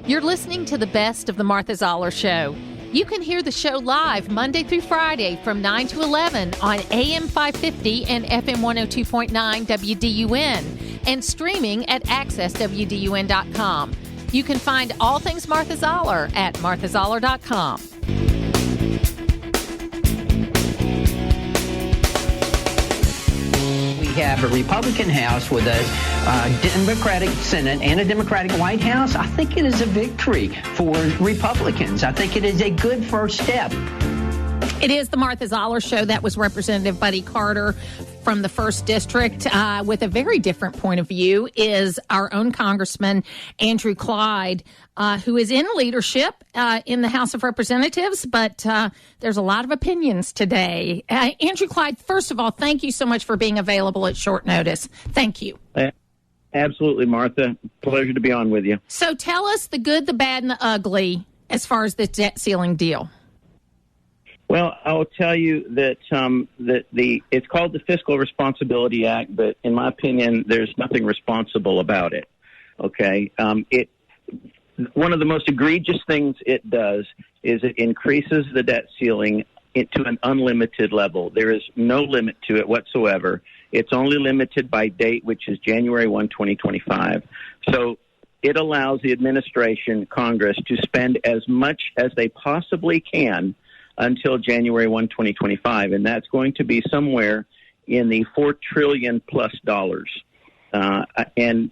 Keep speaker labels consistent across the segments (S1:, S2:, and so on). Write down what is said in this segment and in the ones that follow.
S1: You're listening to the best of the Martha Zoller Show. You can hear the show live Monday through Friday from 9 to 11 on AM 550 and FM 102.9 WDUN and streaming at accesswdun.com. You can find all things Martha Zoller at marthazoller.com.
S2: We have a Republican House with a Democratic Senate and a Democratic White House. I think it is a victory for Republicans. I think it is a good first step.
S1: It is the Martha Zoller Show. That was Representative Buddy Carter from the 1st District. With a very different point of view is our own Congressman Andrew Clyde, who is in leadership in the House of Representatives, but there's a lot of opinions today. Andrew Clyde, first of all, thank you so much for being available at short notice. Thank you.
S3: Absolutely, Martha. Pleasure to be on with you.
S1: So tell us the good, the bad, and the ugly as far as the debt ceiling deal.
S3: Well, I will tell you that it's called the Fiscal Responsibility Act, but in my opinion, there's nothing responsible about it. Okay, one of the most egregious things it does is it increases the debt ceiling to an unlimited level. There is no limit to it whatsoever. It's only limited by date, which is January 1, 2025. So it allows the administration, Congress, to spend as much as they possibly can until January 1, 2025, and that's going to be somewhere in the $4 trillion plus dollars. And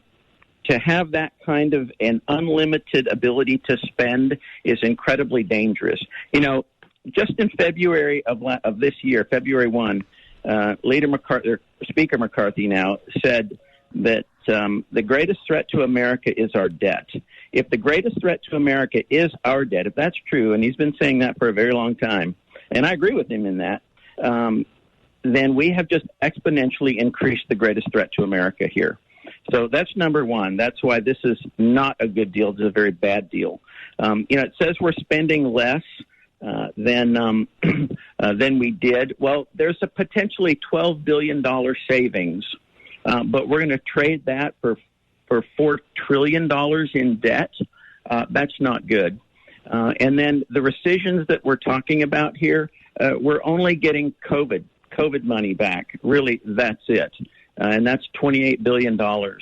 S3: to have that kind of an unlimited ability to spend is incredibly dangerous. You know, just in February of this year, February 1, Speaker McCarthy now said that the greatest threat to America is our debt. If the greatest threat to America is our debt, if that's true, and he's been saying that for a very long time, and I agree with him in that, then we have just exponentially increased the greatest threat to America here. So that's number one. That's why this is not a good deal. It's a very bad deal. It says we're spending less than we did. Well, there's a potentially $12 billion savings, but we're going to trade that for $4 trillion in debt. That's not good. And then the rescissions that we're talking about here, we're only getting COVID money back. Really, that's it. And that's $28 billion. The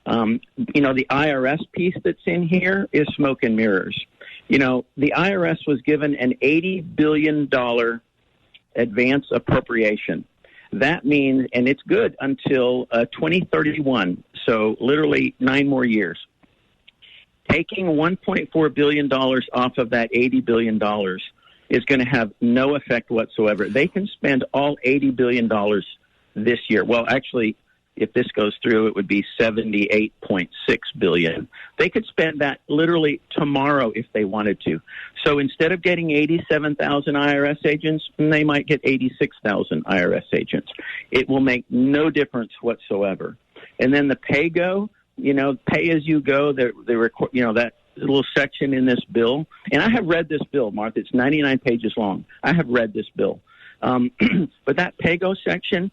S3: IRS piece that's in here is smoke and mirrors. The IRS was given an $80 billion advance appropriation. That means, and it's good until 2031, so literally 9 more years. Taking $1.4 billion off of that $80 billion is going to have no effect whatsoever. They can spend all $80 billion this year. Well, actually, if this goes through, it would be $78.6 billion. They could spend that literally tomorrow if they wanted to. So instead of getting 87,000 IRS agents, they might get 86,000 IRS agents. It will make no difference whatsoever. And then the pay-go, pay as you go, that little section in this bill. And I have read this bill, Martha. It's 99 pages long. I have read this bill. But that pay-go section,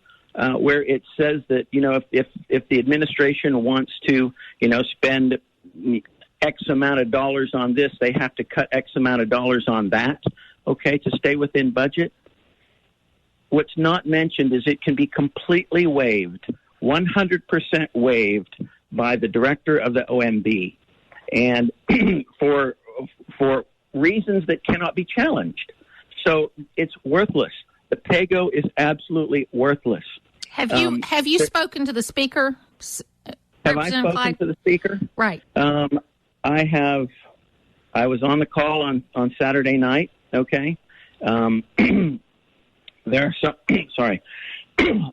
S3: where it says that, if the administration wants to, spend X amount of dollars on this, they have to cut X amount of dollars on that, okay, to stay within budget. What's not mentioned is it can be completely waived, 100% waived by the director of the OMB, and for reasons that cannot be challenged. So it's worthless. The pay-go is absolutely worthless.
S1: Have you spoken to the speaker?
S3: Have I spoken to the speaker?
S1: Right.
S3: I have. I was on the call on Saturday night. Okay. There are some. Sorry.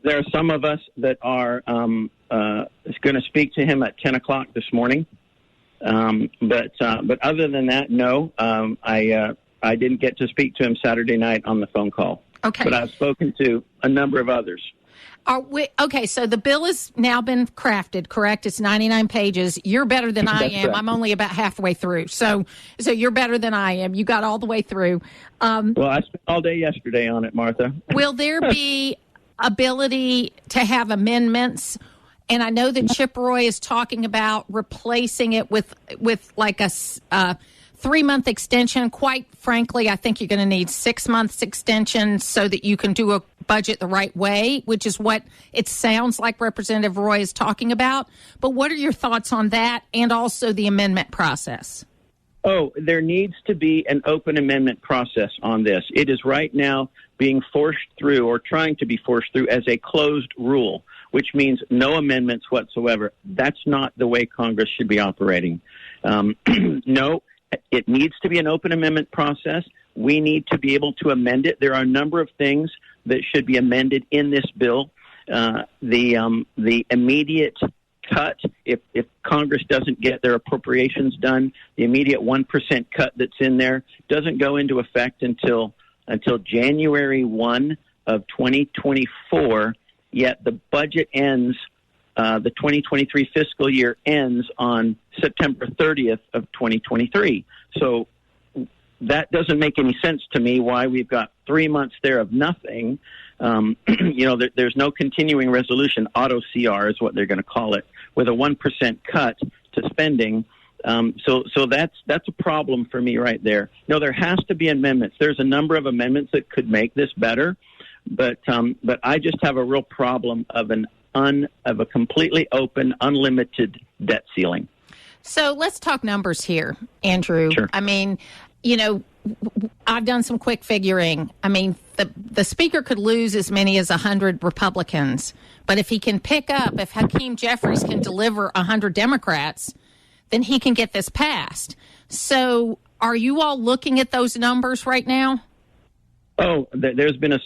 S3: There are some of us that are going to speak to him at 10 o'clock this morning. But other than that, no. I didn't get to speak to him Saturday night on the phone call.
S1: Okay.
S3: But I've spoken to a number of others.
S1: Okay, so the bill has now been crafted, correct? It's 99 pages. You're better than I am.
S3: Correct.
S1: I'm only about halfway through. So you're better than I am. You got all the way through.
S3: Well, I spent all day yesterday on it, Martha.
S1: Will there be ability to have amendments And I know that Chip Roy is talking about replacing it with like a 3-month extension. Quite frankly, I think you're going to need 6 months extension so that you can do a budget the right way, which is what it sounds like Representative Roy is talking about. But what are your thoughts on that and also the amendment process?
S3: Oh, there needs to be an open amendment process on this. It is right now being forced through or trying to be forced through as a closed rule, which means no amendments whatsoever. That's not the way Congress should be operating. No, it needs to be an open amendment process. We need to be able to amend it. There are a number of things that should be amended in this bill. The immediate cut, if Congress doesn't get their appropriations done, the immediate 1% cut that's in there doesn't go into effect until January 1 of 2024, yet the budget ends, the 2023 fiscal year ends on September 30th of 2023. So that doesn't make any sense to me why we've got 3 months there of nothing. There's no continuing resolution, auto CR is what they're going to call it, with a 1% cut to spending. So that's a problem for me right there. No, there has to be amendments. There's a number of amendments that could make this better, but I just have a real problem of a completely open, unlimited debt ceiling.
S1: So let's talk numbers here, Andrew.
S3: Sure.
S1: I mean, I've done some quick figuring. I mean, the speaker could lose as many as 100 Republicans, but if Hakeem Jeffries can deliver 100 Democrats, then he can get this passed. So are you all looking at those numbers right now?
S3: Oh, there's been a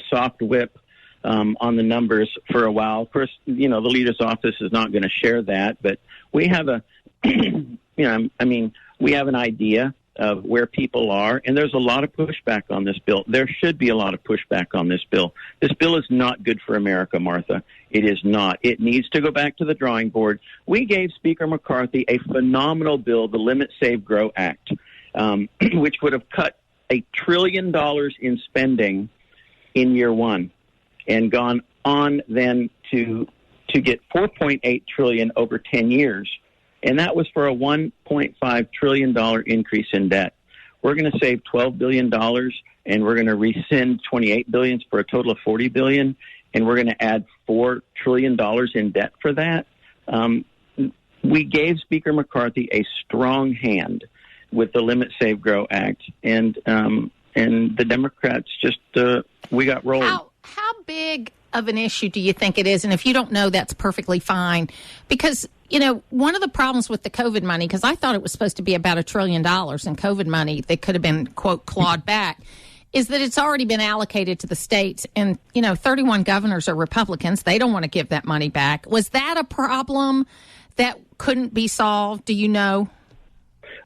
S3: soft whip on the numbers for a while. Of course, the leader's office is not going to share that, but we have we have an idea of where people are, and there's a lot of pushback on this bill. There should be a lot of pushback on this bill. This bill is not good for America, Martha. It is not. It needs to go back to the drawing board. We gave Speaker McCarthy a phenomenal bill, the Limit, Save, Grow Act, which would have cut $1 trillion in spending in year one and gone on then to get $4.8 trillion over 10 years. And that was for a $1.5 trillion increase in debt. We're going to save $12 billion, and we're going to rescind $28 billion for a total of $40 billion, and we're going to add $4 trillion in debt for that. We gave Speaker McCarthy a strong hand with the Limit, Save, Grow Act, and the Democrats just we got rolled.
S1: How big of an issue do you think it is? And if you don't know, that's perfectly fine, because one of the problems with the COVID money, because I thought it was supposed to be about $1 trillion in COVID money that could have been, quote, clawed back, is that it's already been allocated to the states. And, 31 governors are Republicans. They don't want to give that money back. Was that a problem that couldn't be solved? Do you know?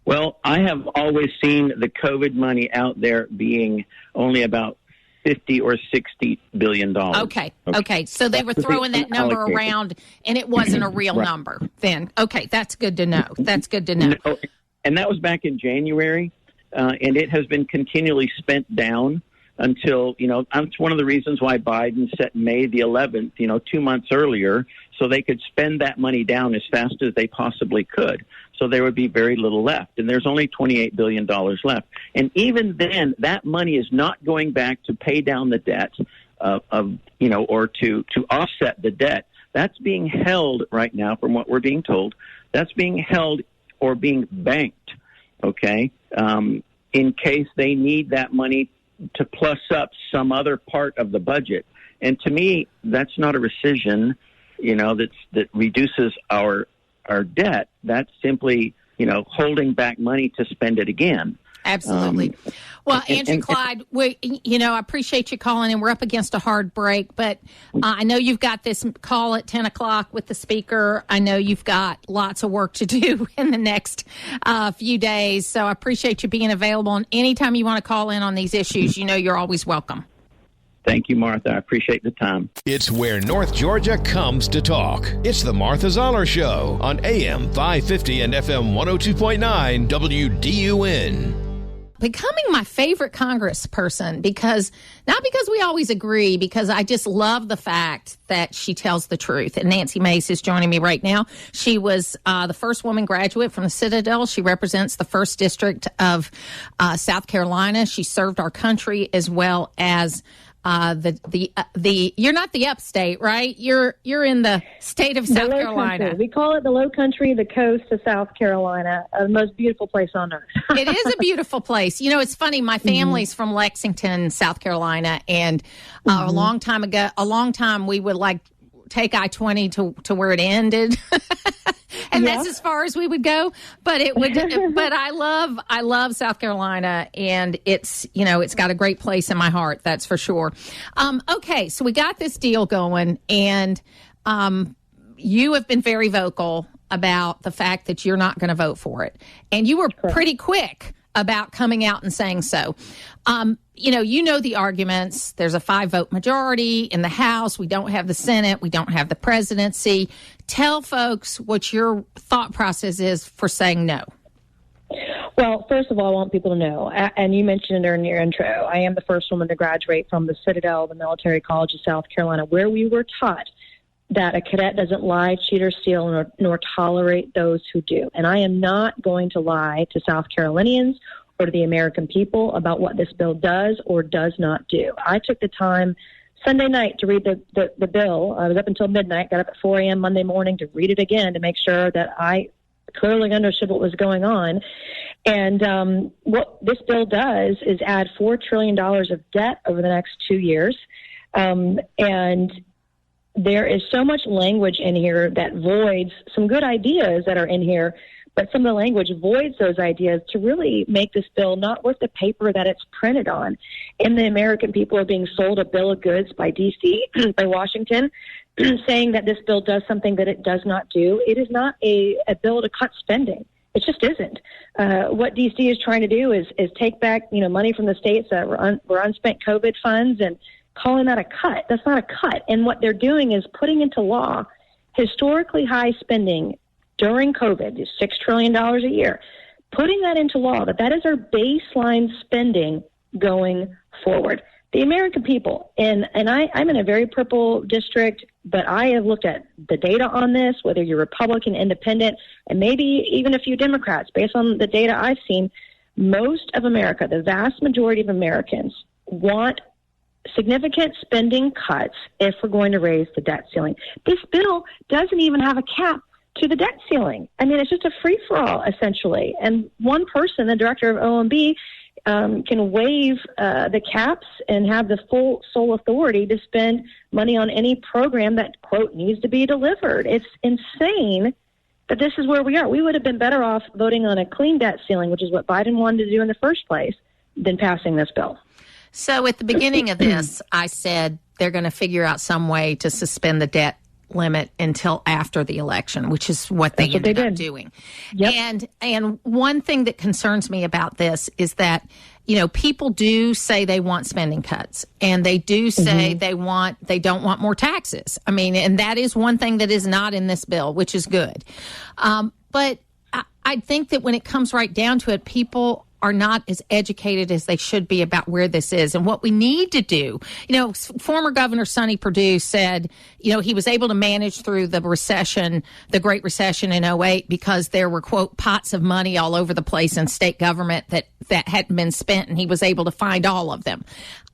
S3: Well, I have always seen the COVID money out there being only about $50 or $60 billion.
S1: Okay. So they were throwing that number around, and it wasn't a real number then. Okay, that's good to know. No,
S3: and that was back in January, and it has been continually spent down until, that's one of the reasons why Biden set May the 11th, 2 months earlier, so they could spend that money down as fast as they possibly could. So there would be very little left. And there's only $28 billion left. And even then, that money is not going back to pay down the debt or to offset the debt. That's being held right now, from what we're being told. That's being held or being banked, okay, in case they need that money to plus up some other part of the budget. And to me, that's not a rescission, that reduces our debt. That's simply, holding back money to spend it again.
S1: Absolutely. Well, Andrew Clyde, I appreciate you calling in. We're up against a hard break, but I know you've got this call at 10 o'clock with the speaker. I know you've got lots of work to do in the next few days. So I appreciate you being available. And anytime you want to call in on these issues, you're always welcome.
S3: Thank you, Martha. I appreciate the time.
S4: It's where North Georgia comes to talk. It's the Martha Zoller Show on AM 550 and FM 102.9 WDUN.
S1: becoming my favorite congressperson not because we always agree, because I just love the fact that she tells the truth. And Nancy Mace is joining me right now. She was the first woman graduate from the Citadel. She represents the 1st District of South Carolina. She served our country as well as you're not the upstate, right? You're in the state of South Carolina.
S5: Country. We call it the Low Country, the coast of South Carolina, the most beautiful place on earth.
S1: It is a beautiful place. You know, it's funny. My family's from Lexington, South Carolina, and a long time we would take I-20 to where it ended. And that's as far as we would go. But but I love South Carolina, and it's got a great place in my heart. That's for sure. Okay. So we got this deal going, and you have been very vocal about the fact that you're not going to vote for it. And you were pretty quick about coming out and saying so. You know the arguments. There's a 5-vote majority in the House. We don't have the Senate. We don't have the presidency. Tell folks what your thought process is for saying no.
S5: Well, first of all, I want people to know, and you mentioned it in your intro, I am the first woman to graduate from the Citadel, the Military College of South Carolina, where we were taught that a cadet doesn't lie, cheat, or steal, nor tolerate those who do. And I am not going to lie to South Carolinians or to the American people about what this bill does or does not do. I took the time Sunday night to read the bill. I was up until midnight, got up at 4 a.m. Monday morning to read it again to make sure that I clearly understood what was going on. And what this bill does is add $4 trillion of debt over the next 2 years. And there is so much language in here that voids some good ideas that are in here, but some of the language voids those ideas to really make this bill not worth the paper that it's printed on. And the American people are being sold a bill of goods by D.C., by Washington, saying that this bill does something that it does not do. It is not a bill to cut spending. It just isn't. What D.C. is trying to do is take back money from the states that were unspent COVID funds and calling that a cut. That's not a cut. And what they're doing is putting into law historically high spending during COVID, $6 trillion a year, putting that into law, that is our baseline spending going forward. The American people, and I'm in a very purple district, but I have looked at the data on this, whether you're Republican, Independent, and maybe even a few Democrats, based on the data I've seen, most of America, the vast majority of Americans, want significant spending cuts if we're going to raise the debt ceiling. This bill doesn't even have a cap to the debt ceiling. I mean, it's just a free-for-all, essentially. And one person, the director of OMB, can waive the caps and have the full sole authority to spend money on any program that, quote, needs to be delivered. It's insane that this is where we are. We would have been better off voting on a clean debt ceiling, which is what Biden wanted to do in the first place, than passing this bill.
S1: So at the beginning of this, I said they're going to figure out some way to suspend the debt limit until after the election, which is what they ended up doing. Yep. And one thing that concerns me about this is that, people do say they want spending cuts, and they do say they don't want more taxes. I mean, and that is one thing that is not in this bill, which is good. But I think that when it comes right down to it, people are not as educated as they should be about where this is and what we need to do. Former Governor Sonny Perdue said, he was able to manage through the recession, the Great Recession in 2008, because there were, quote, pots of money all over the place in state government that hadn't been spent, and he was able to find all of them.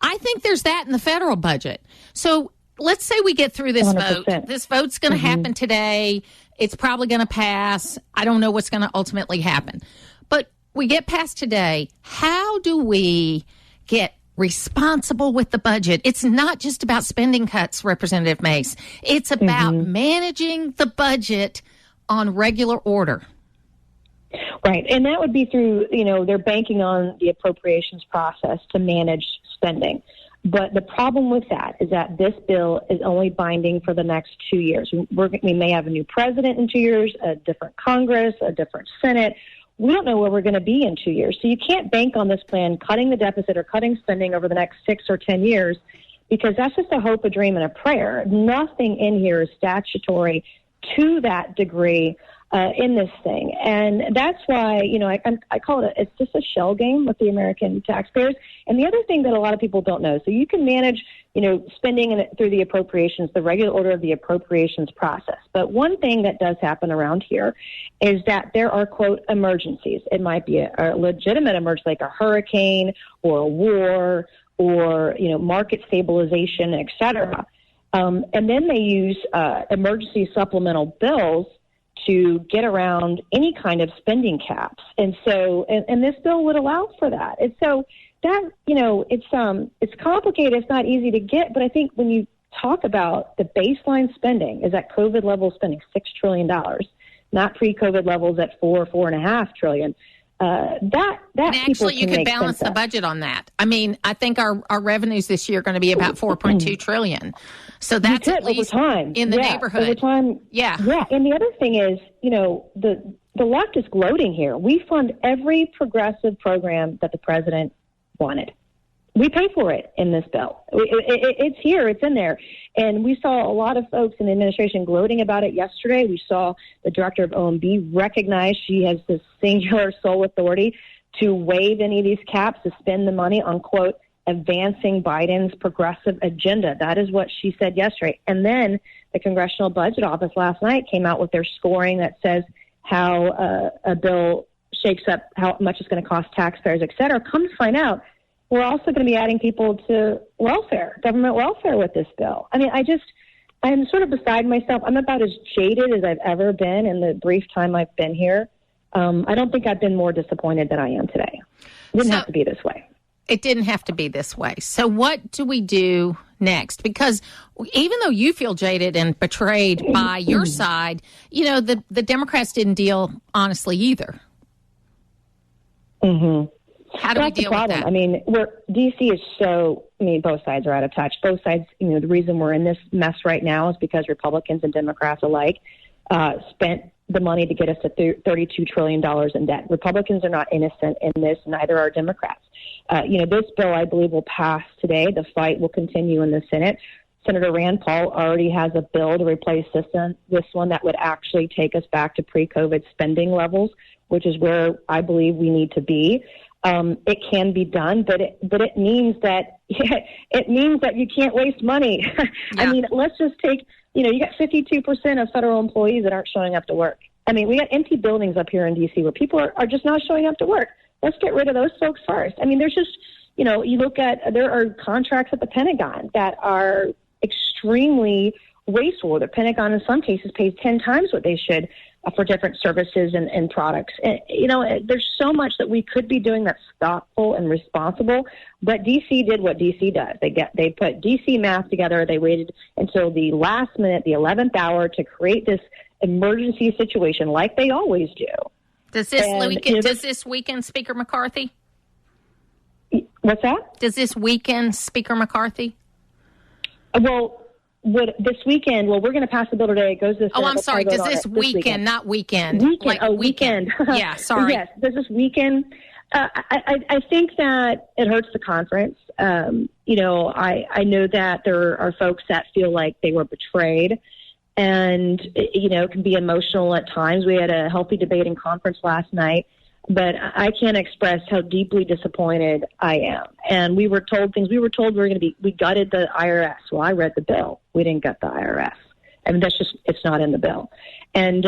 S1: I think there's that in the federal budget. So let's say we get through this 100%. Vote. This vote's going to happen today. It's probably going to pass. I don't know what's going to ultimately happen. But we get past today, how do we get responsible with the budget? It's not just about spending cuts, Representative Mace. It's about managing the budget on regular order.
S5: Right. And that would be through, they're banking on the appropriations process to manage spending. But the problem with that is that this bill is only binding for the next 2 years. We may have a new president in 2 years, a different Congress, a different Senate. We don't know where we're going to be in 2 years. So you can't bank on this plan cutting the deficit or cutting spending over the next 6 or 10 years, because that's just a hope, a dream, and a prayer. Nothing in here is statutory to that degree. in this thing. And that's why, I call it, it's just a shell game with the American taxpayers. And the other thing that a lot of people don't know, so you can manage, spending through the appropriations, the regular order of the appropriations process. But one thing that does happen around here is that there are, quote, emergencies. It might be a legitimate emergency like a hurricane or a war or, market stabilization, et cetera. And then they use emergency supplemental bills to get around any kind of spending caps. And so, and this bill would allow for that. And so that, it's complicated. It's not easy to get. But I think when you talk about the baseline spending is at COVID level spending, $6 trillion, not pre-COVID levels at $4.5 trillion. That
S1: and actually, you could balance the budget on that. I mean, I think our revenues this year are going to be about $4.2 trillion. So that's at least over time. In the neighborhood. Over time. Yeah. Yeah. And the other thing is, the left is gloating here. We fund every progressive program that the president wanted. We pay for it in this bill. It's here. It's in there. And we saw a lot of folks in the administration gloating about it yesterday. We saw the director of OMB recognize she has this singular sole authority to waive any of these caps, to spend the money on, quote, advancing Biden's progressive agenda. That is what she said yesterday. And then the Congressional Budget Office last night came out with their scoring that says how a bill shakes up, how much it's going to cost taxpayers, et cetera. Come to find out, we're also going to be adding people to welfare, government welfare with this bill. I mean, I'm sort of beside myself. I'm about as jaded as I've ever been in the brief time I've been here. I don't think I've been more disappointed than I am today. It didn't have to be this way. It didn't have to be this way. So what do we do next? Because even though you feel jaded and betrayed by your side, the Democrats didn't deal honestly either.
S5: Mm-hmm.
S1: How do we deal with that?
S5: I mean, D.C. is both sides are out of touch. Both sides, the reason we're in this mess right now is because Republicans and Democrats alike spent the money to get us to $32 trillion in debt. Republicans are not innocent in this, neither are Democrats. This bill, I believe, will pass today. The fight will continue in the Senate. Senator Rand Paul already has a bill to replace this one that would actually take us back to pre-COVID spending levels, which is where I believe we need to be. It can be done, but it means that you can't waste money. Yeah. I mean, let's just take, you got 52% of federal employees that aren't showing up to work. I mean, we got empty buildings up here in D.C. where people are just not showing up to work. Let's get rid of those folks first. I mean, there's just, you look at, there are contracts at the Pentagon that are extremely wasteful. The Pentagon, in some cases, pays 10 times what they should for different services and products. And, there's so much that we could be doing that's thoughtful and responsible, but D.C. did what D.C. does. They put D.C. math together. They waited until the last minute, the 11th hour, to create this emergency situation like they always do.
S1: Does this weaken Speaker McCarthy?
S5: What's that?
S1: Does this weaken Speaker McCarthy?
S5: Well, this weekend, we're going to pass the bill today. It goes this.
S1: Oh, I'm sorry. Does this weekend, not weekend?
S5: Weekend.
S1: Yeah, sorry.
S5: Yes, does this weekend? I think that it hurts the conference. I know that there are folks that feel like they were betrayed, and it can be emotional at times. We had a healthy debate in conference last night, but I can't express how deeply disappointed I am. And we were told things. We were told we gutted the IRS. Well, I read the bill. We didn't gut the IRS. I mean, it's not in the bill. And,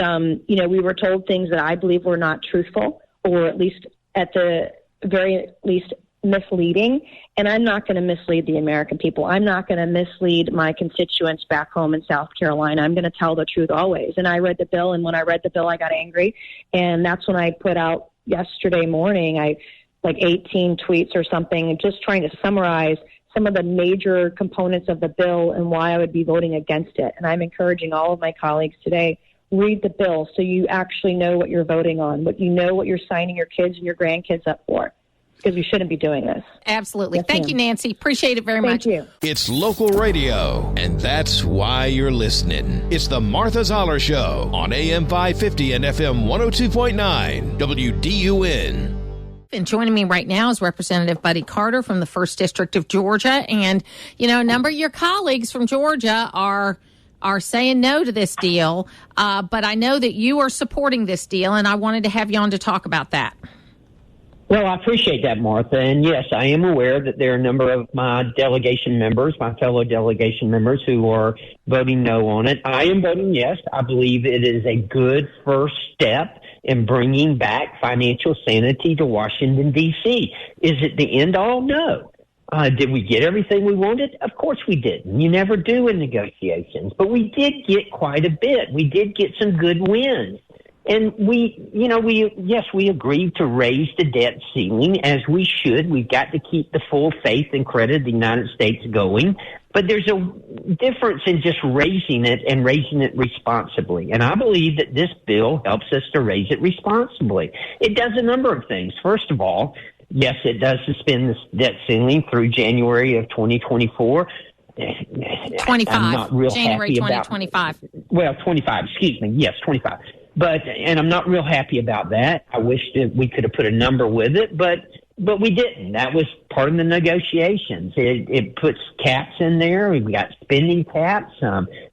S5: we were told things that I believe were not truthful, or at least at the very least misleading. And I'm not going to mislead the American people. I'm not going to mislead my constituents back home in South Carolina. I'm going to tell the truth always. And I read the bill, and when I read the bill, I got angry. And that's when I put out yesterday morning, 18 tweets or something, just trying to summarize some of the major components of the bill and why I would be voting against it. And I'm encouraging all of my colleagues today, read the bill so you actually know what you're voting on, what you're signing your kids and your grandkids up for, because we shouldn't be doing this.
S1: Absolutely. Yes, Thank you, Nancy. Appreciate it very much.
S5: Thank you.
S4: It's local radio, and that's why you're listening. It's the Martha Zoller Show on AM 550 and FM 102.9 WDUN.
S1: And joining me right now is Representative Buddy Carter from the 1st District of Georgia. And, a number of your colleagues from Georgia are are saying no to this deal. But I know that you are supporting this deal, and I wanted to have you on to talk about that.
S6: Well, I appreciate that, Martha. And yes, I am aware that there are a number of my delegation members, my fellow delegation members, who are voting no on it. I am voting yes. I believe it is a good first step in bringing back financial sanity to Washington, D.C. Is it the end all? No. Did we get everything we wanted? Of course we didn't. You never do in negotiations. But we did get quite a bit. We did get some good wins. And we agreed to raise the debt ceiling, as we should. We've got to keep the full faith and credit of the United States going. But there's a difference in just raising it and raising it responsibly. And I believe that this bill helps us to raise it responsibly. It does a number of things. First of all, yes, it does suspend this debt ceiling through January of 2024.
S1: 25.
S6: I'm not real
S1: January
S6: happy
S1: 2025.
S6: Well, 25, excuse me. Yes, 25. And I'm not real happy about that. I wish that we could have put a number with it, but we didn't. That was part of the negotiations. It puts caps in there. We've got spending caps.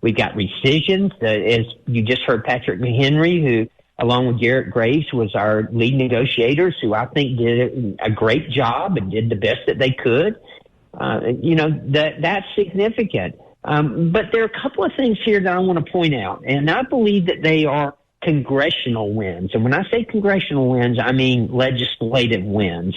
S6: We've got rescissions. As you just heard, Patrick McHenry, who, along with Garrett Graves, was our lead negotiators, who I think did a great job and did the best that they could. That's significant. But there are a couple of things here that I want to point out, and I believe that they are congressional wins. And when I say congressional wins, I mean legislative wins.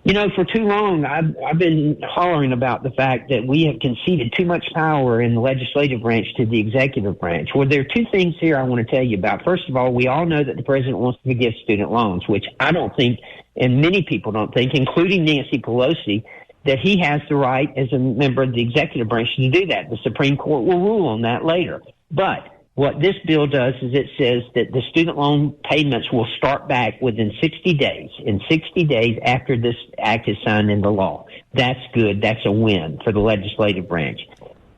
S6: For too long, I've been hollering about the fact that we have conceded too much power in the legislative branch to the executive branch. Well, there are two things here I want to tell you about. First of all, we all know that the president wants to forgive student loans, which I don't think, and many people don't think, including Nancy Pelosi, that he has the right as a member of the executive branch to do that. The Supreme Court will rule on that later. But what this bill does is it says that the student loan payments will start back within 60 days, in 60 days after this act is signed into law. That's good. That's a win for the legislative branch.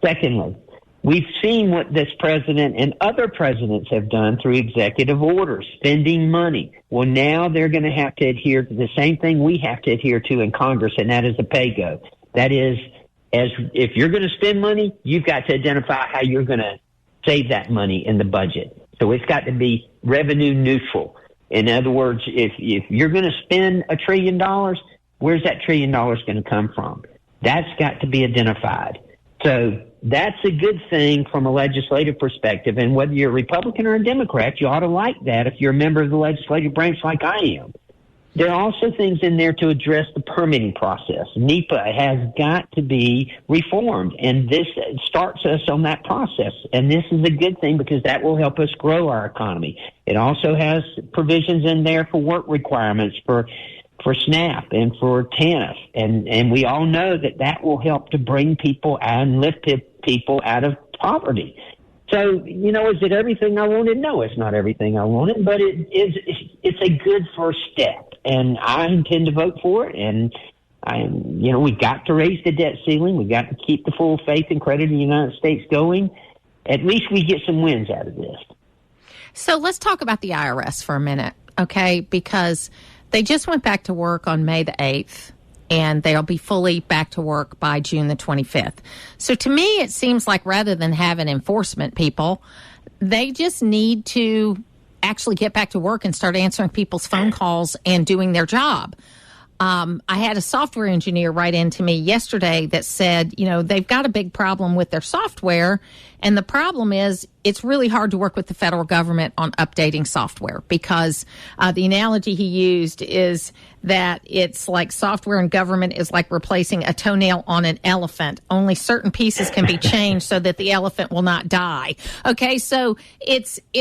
S6: Secondly, we've seen what this president and other presidents have done through executive orders, spending money. Well, now they're going to have to adhere to the same thing we have to adhere to in Congress, and that is a pay-go. That is, if you're going to spend money, you've got to identify how you're going to save that money in the budget. So it's got to be revenue neutral. In other words, if you're going to spend $1 trillion, where's that $1 trillion going to come from? That's got to be identified. So that's a good thing from a legislative perspective. And whether you're a Republican or a Democrat, you ought to like that if you're a member of the legislative branch like I am. There are also things in there to address the permitting process. NEPA has got to be reformed, and this starts us on that process. And this is a good thing because that will help us grow our economy. It also has provisions in there for work requirements for SNAP and for TANF. And we all know that will help to bring people and lift people out of poverty. So, is it everything I wanted? No, it's not everything I wanted, but it's a good first step. And I intend to vote for it. And we've got to raise the debt ceiling. We've got to keep the full faith and credit of the United States going. At least we get some wins out of this.
S1: So let's talk about the IRS for a minute, okay? Because they just went back to work on May the 8th, and they'll be fully back to work by June the 25th. So to me, it seems like rather than having enforcement people, they just need to actually get back to work and start answering people's phone calls and doing their job. I had a software engineer write into me yesterday that said, they've got a big problem with their software. And the problem is it's really hard to work with the federal government on updating software because the analogy he used is that it's like software in government is like replacing a toenail on an elephant. Only certain pieces can be changed so that the elephant will not die. Okay, so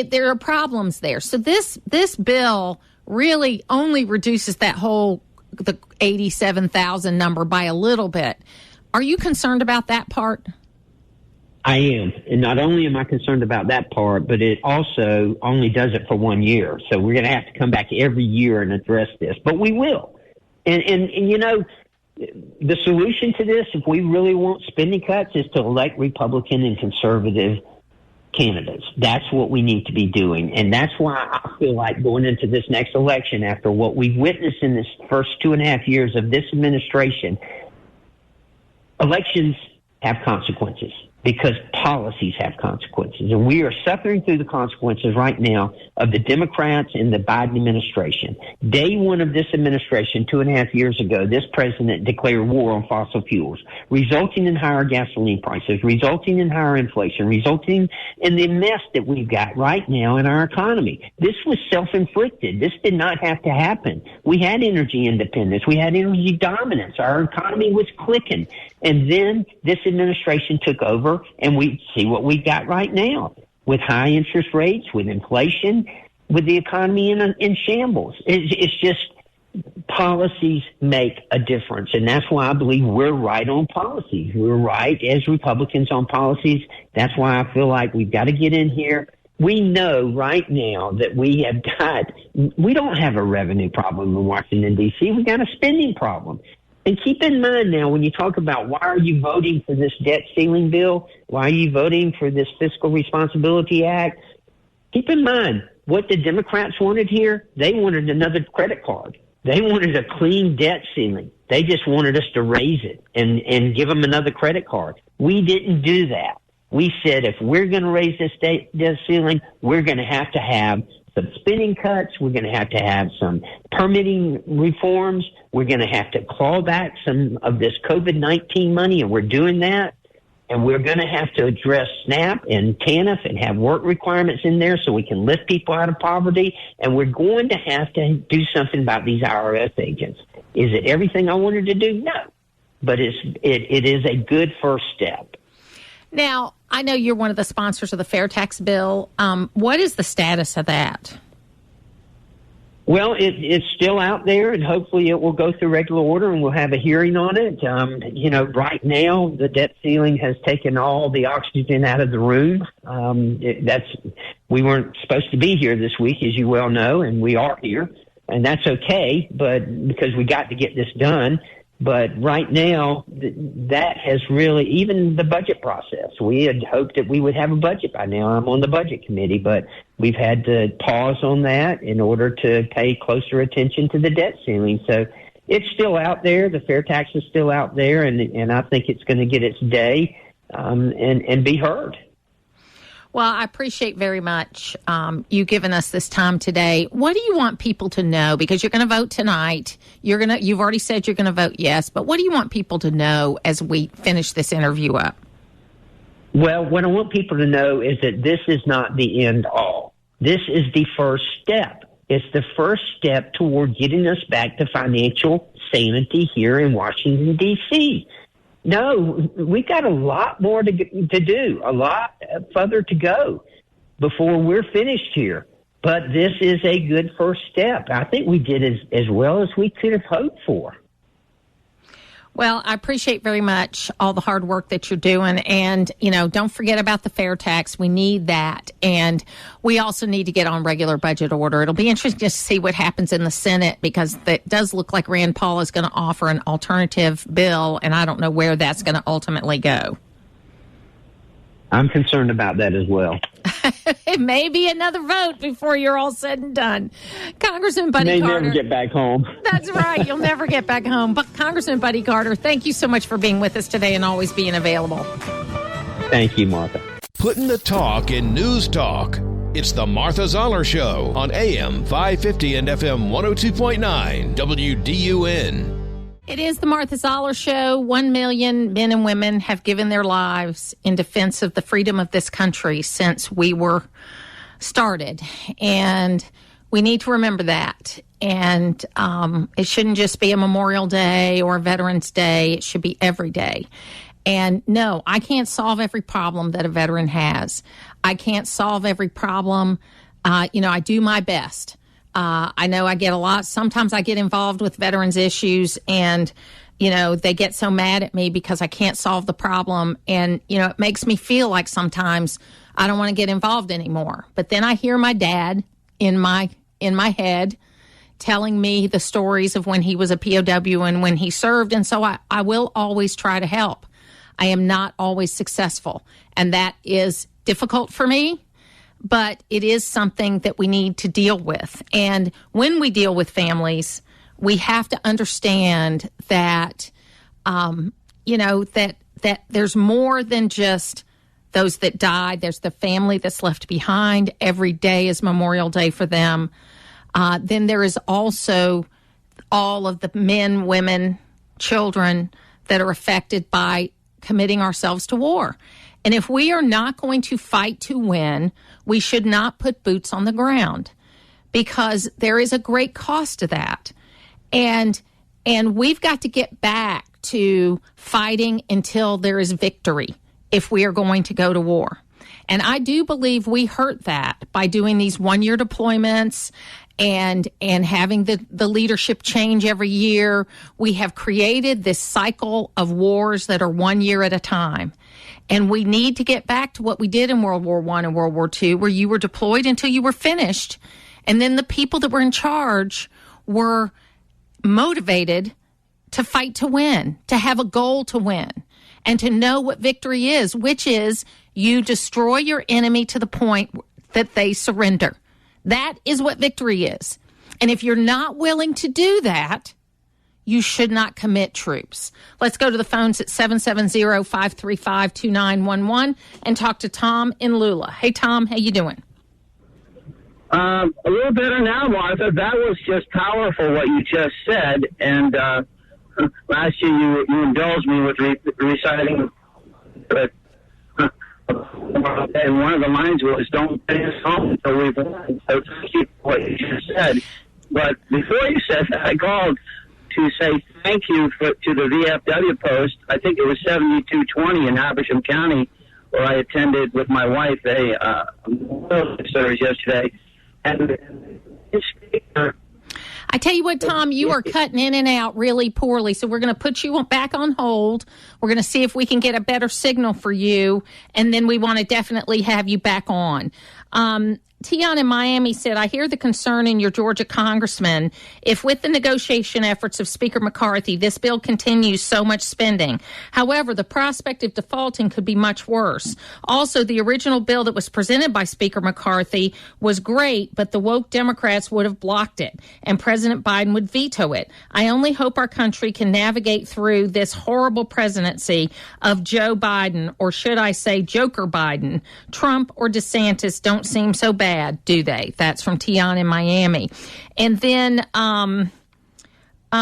S1: there are problems there. So this bill really only reduces the 87,000 number by a little bit. Are you concerned about that part?
S6: I am. And not only am I concerned about that part, but it also only does it for 1 year. So we're going to have to come back every year and address this. But we will. And the solution to this, if we really want spending cuts, is to elect Republican and conservative candidates. That's what we need to be doing. And that's why I feel like going into this next election, after what we've witnessed in this first 2.5 years of this administration, elections have consequences. because policies have consequences. And we are suffering through the consequences right now of the Democrats and the Biden administration. Day one of this administration, 2.5 years ago, this president declared war on fossil fuels, resulting in higher gasoline prices, resulting in higher inflation, resulting in the mess that we've got right now in our economy. This was self-inflicted. This did not have to happen. We had energy independence. We had energy dominance. Our economy was clicking. And then this administration took over, and we see what we got right now with high interest rates, with inflation, with the economy in shambles. It's just policies make a difference, and that's why I believe we're right on policies. We're right as Republicans on policies. That's why I feel like we've got to get in here. We know right now that we don't have a revenue problem in Washington, D.C. We got a spending problem. And keep in mind now, when you talk about why are you voting for this debt ceiling bill, why are you voting for this Fiscal Responsibility Act, keep in mind what the Democrats wanted here. They wanted another credit card. They wanted a clean debt ceiling. They just wanted us to raise it and give them another credit card. We didn't do that. We said if we're going to raise this debt ceiling, we're going to have some spending cuts. We're going to have some permitting reforms. We're going to have to claw back some of this COVID-19 money, and we're doing that. And we're going to have to address SNAP and TANF and have work requirements in there so we can lift people out of poverty. And we're going to have to do something about these IRS agents. Is it everything I wanted to do? No. But it is a good first step.
S1: Now, I know you're one of the sponsors of the fair tax bill. What is the status of that?
S6: Well, it's still out there, and hopefully it will go through regular order, and we'll have a hearing on it. Right now, the debt ceiling has taken all the oxygen out of the room. We weren't supposed to be here this week, as you well know, and we are here, and that's okay, but because we got to get this done. But right now, that has really, even the budget process, we had hoped that we would have a budget by now. I'm on the budget committee, but we've had to pause on that in order to pay closer attention to the debt ceiling. So it's still out there. The fair tax is still out there, and I think it's going to get its day and be heard.
S1: Well, I appreciate very much you giving us this time today. What do you want people to know? Because you're going to vote tonight. You've already said you're going to vote yes, but what do you want people to know as we finish this interview up?
S6: Well, what I want people to know is that this is not the end all. This is the first step. It's the first step toward getting us back to financial sanity here in Washington, D.C. No, we've got a lot more to do, a lot further to go before we're finished here. But this is a good first step. I think we did as well as we could have hoped for.
S1: Well, I appreciate very much all the hard work that you're doing. And, don't forget about the fair tax. We need that. And we also need to get on regular budget order. It'll be interesting to see what happens in the Senate, because it does look like Rand Paul is going to offer an alternative bill, and I don't know where that's going to ultimately go.
S6: I'm concerned about that as well.
S1: It may be another vote before you're all said and done. Congressman Buddy Carter.
S6: May never get back home.
S1: That's right. You'll never get back home. But Congressman Buddy Carter, thank you so much for being with us today and always being available.
S6: Thank you, Martha.
S4: Putting the talk in news talk. It's the Martha Zoller Show on AM 550 and FM 102.9 WDUN.
S1: It is the Martha Zoller Show. 1 million men and women have given their lives in defense of the freedom of this country since we were started. And we need to remember that. And it shouldn't just be a Memorial Day or a Veterans Day. It should be every day. And no, I can't solve every problem that a veteran has. I can't solve every problem. I do my best. I know I get a lot. Sometimes I get involved with veterans issues, and, they get so mad at me because I can't solve the problem. And, it makes me feel like sometimes I don't want to get involved anymore. But then I hear my dad in my head telling me the stories of when he was a POW and when he served. And so I will always try to help. I am not always successful, and that is difficult for me. But it is something that we need to deal with. And when we deal with families, we have to understand that, that there's more than just those that died. There's the family that's left behind. Every day is Memorial Day for them. Then there is also all of the men, women, children that are affected by committing ourselves to war. And if we are not going to fight to win, we should not put boots on the ground, because there is a great cost to that. And we've got to get back to fighting until there is victory if we are going to go to war. And I do believe we hurt that by doing these one-year deployments and having the leadership change every year. We have created this cycle of wars that are 1 year at a time. And we need to get back to what we did in World War I and World War II, where you were deployed until you were finished. And then the people that were in charge were motivated to fight to win, to have a goal to win, and to know what victory is, which is you destroy your enemy to the point that they surrender. That is what victory is. And if you're not willing to do that, you should not commit troops. Let's go to the phones at 770-535-2911 and talk to Tom in Lula. Hey, Tom, how you doing?
S7: A little better now, Martha. That was just powerful what you just said. And last year you indulged me with reciting, and one of the lines was, "Don't take us home until we've won." So thank you for what you just said. But before you said that, I called to say thank you to the VFW post. I think it was 7220 in Habersham County, where I attended with my wife a service yesterday. And
S1: I tell you what, Tom, you are cutting in and out really poorly, so we're going to put you back on hold. We're going to see if we can get a better signal for you, and then we want to definitely have you back on. Tian in Miami said, I hear the concern in your Georgia congressman. If with the negotiation efforts of Speaker McCarthy, this bill continues so much spending. However, the prospect of defaulting could be much worse. Also, the original bill that was presented by Speaker McCarthy was great, but the woke Democrats would have blocked it, and President Biden would veto it. I only hope our country can navigate through this horrible presidency of Joe Biden, or should I say Joker Biden. Trump or DeSantis don't seem so bad, do they? That's from Tian in Miami. And then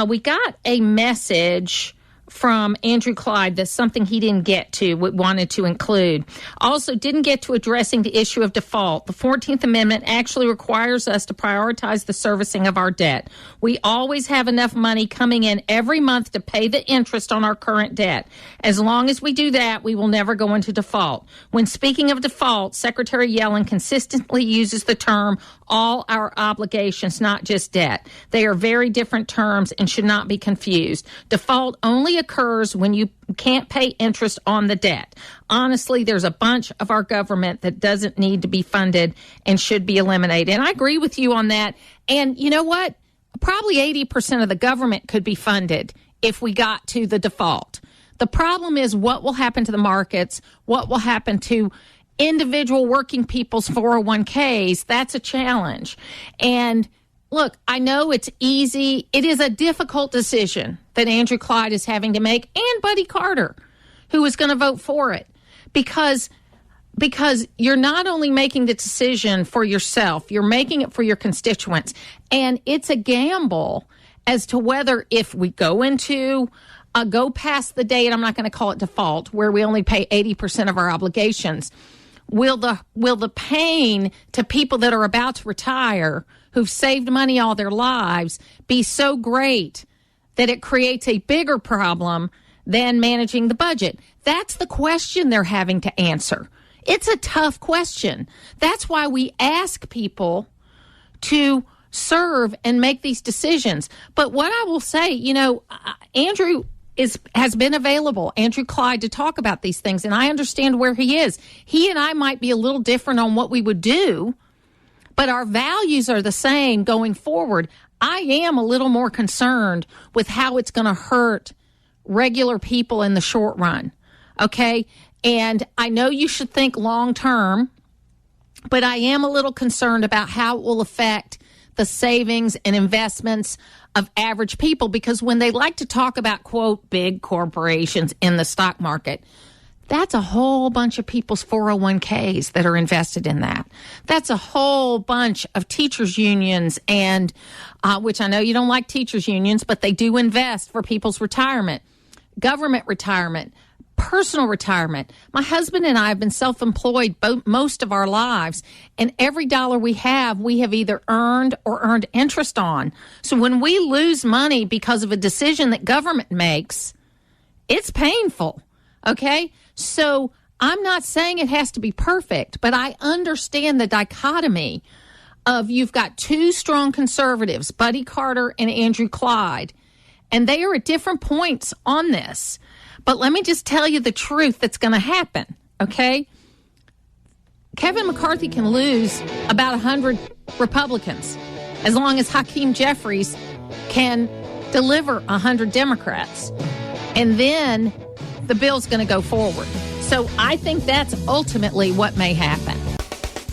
S1: we got a message from Andrew Clyde that's something he didn't get to, wanted to include. Also, didn't get to addressing the issue of default. The 14th Amendment actually requires us to prioritize the servicing of our debt. We always have enough money coming in every month to pay the interest on our current debt. As long as we do that, we will never go into default. When speaking of default, Secretary Yellen consistently uses the term all our obligations, not just debt. They are very different terms and should not be confused. Default only occurs when you can't pay interest on the debt. Honestly, there's a bunch of our government that doesn't need to be funded and should be eliminated. And I agree with you on that. And you know what? Probably 80% of the government could be funded if we got to the default. The problem is what will happen to the markets, what will happen to individual working people's 401ks. That's a challenge. And look, I know it's easy. It is a difficult decision that Andrew Clyde is having to make, and Buddy Carter, who is going to vote for it, because you're not only making the decision for yourself, you're making it for your constituents. And it's a gamble as to whether, if we go past the date, I'm not going to call it default, where we only pay 80% of our obligations, will the pain to people that are about to retire, who've saved money all their lives, be so great that it creates a bigger problem than managing the budget? That's the question they're having to answer. It's a tough question. That's why we ask people to serve and make these decisions. But what I will say, Andrew has been available, Andrew Clyde, to talk about these things, and I understand where he is. He and I might be a little different on what we would do, but our values are the same going forward. I am a little more concerned with how it's going to hurt regular people in the short run, okay? And I know you should think long term, but I am a little concerned about how it will affect the savings and investments of average people, because when they like to talk about, quote, big corporations in the stock market, That's a whole bunch of people's 401ks that are invested in that. That's a whole bunch of teachers' unions and, which I know you don't like teachers' unions, but they do invest for people's retirement, government retirement, personal retirement. My husband and I have been self-employed most of our lives, and every dollar we have either earned or earned interest on. So when we lose money because of a decision that government makes, it's painful, okay? So I'm not saying it has to be perfect, but I understand the dichotomy of you've got two strong conservatives, Buddy Carter and Andrew Clyde, and they are at different points on this. But let me just tell you the truth that's going to happen, okay? Kevin McCarthy can lose about 100 Republicans as long as Hakeem Jeffries can deliver 100 Democrats. And then the bill's going to go forward. So I think that's ultimately what may happen.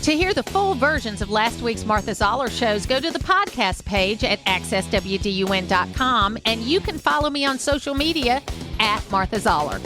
S1: To hear the full versions of last week's Martha Zoller shows, go to the podcast page at accesswdun.com, and you can follow me on social media at Martha Zoller.